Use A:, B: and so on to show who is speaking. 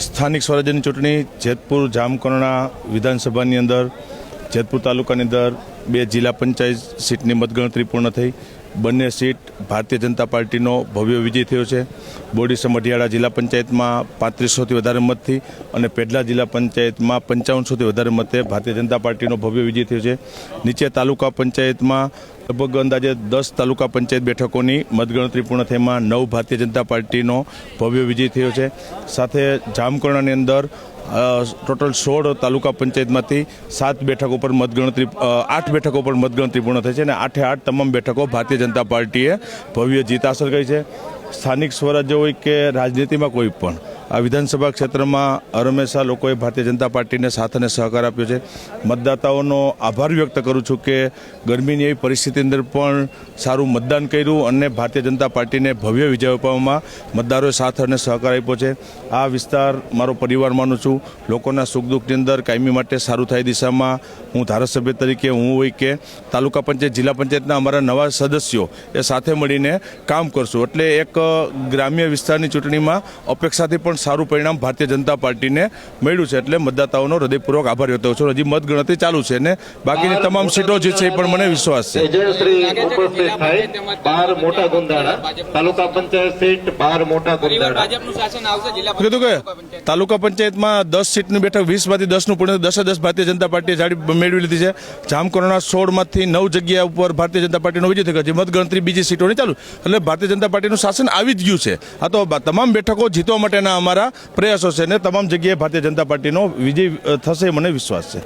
A: સ્થાનિક સ્વરાજ્યની ચૂંટણી જેતપુર જામકરણા વિધાનસભાની અંદર જેતપુર તાલુકાની અંદર 2 જિલ્લા પંચાયત સીટની મતગણતરી પૂર્ણ થઈ। બંને સીટ ભારતીય જનતા પાર્ટીનો ભવ્ય વિજય થયો છે। બોડીસર મઢિયાળા જિલ્લા પંચાયતમાં 3500થી વધારે મતથી અને પેડલા જિલ્લા પંચાયતમાં 5500થી વધારે મતે ભારતીય જનતા પાર્ટીનો ભવ્ય વિજય થયો છે। નીચે તાલુકા પંચાયતમાં લગભગ અંદાજે 10 તાલુકા પંચાયત બેઠકોની મતગણતરી પૂર્ણ થઈમાં 9 ભારતીય જનતા પાર્ટીનો ભવ્ય વિજય થયો છે। સાથે જામકરણાની અંદર ટોટલ 16 તાલુકા પંચાયતમાંથી 7 બેઠકો પર મતગણતરી 8 બેઠકો પર મતગણતરી પૂર્ણ થઈ છે અને 8 તમામ બેઠકો ભારતીય જનતા પાર્ટીએ ભવ્ય જીત હાંસલ કરી છે। સ્થાનિક સ્વરાજ્ય હોય કે રાજનીતિમાં કોઈ પણ આ વિધાનસભા ક્ષેત્રમાં હંમેશા લોકોએ ભારતીય જનતા પાર્ટીને સાથ અને સહકાર આપ્યો છે। મતદાતાઓનો આભાર વ્યક્ત કરું છું કે ગરમીની એવી પરિસ્થિતિ અંદર પણ સારું મતદાન કર્યું અને ભારતીય જનતા પાર્ટીને ભવ્ય વિજય અપાવવામાં મતદારોએ સાથ અને સહકાર આપ્યો છે। આ વિસ્તાર મારો પરિવાર માનું છું। લોકોના સુખ દુઃખની અંદર કાયમી માટે સારું થાય દિશામાં હું ધારાસભ્ય તરીકે હું હોય કે તાલુકા પંચાયત જિલ્લા પંચાયતના અમારા નવા સદસ્યો એ સાથે મળીને કામ કરશું। એટલે એક ગ્રામ્ય વિસ્તારની ચૂંટણીમાં અપેક્ષાથી પણ સારું પરિણામ ભારતીય જનતા પાર્ટીને મળ્યું છે। એટલે મતદાતાઓનો હૃદયપૂર્વક આભાર વ્યક્ત કરું છું। હજી મતગણતરી ચાલુ છે અને બાકીની તમામ સીટો જીતશે એ પણ મને વિશ્વાસ છે। કીધું કે તાલુકા પંચાયતમાં 10 સીટની બેઠક 20માંથી 10નું પૂર્ણ 10 ભારતીય જનતા પાર્ટીએ જાડી મેળવી લીધી છે। જામકરણા 16માંથી 9 જગ્યા ઉપર ભારતીય જનતા પાર્ટીનો વિજય થયો છે। મતગણતરી બીજી સીટોની ચાલુ એટલે ભારતીય જનતા પાર્ટીનું શાસન આવી જ ગયું છે। આ તો તમામ બેઠકો જીતવા માટેના અમારા પ્રયાસો છે અને તમામ જગ્યાએ ભારતીય જનતા પાર્ટીનો વિજય થશે મને વિશ્વાસ છે।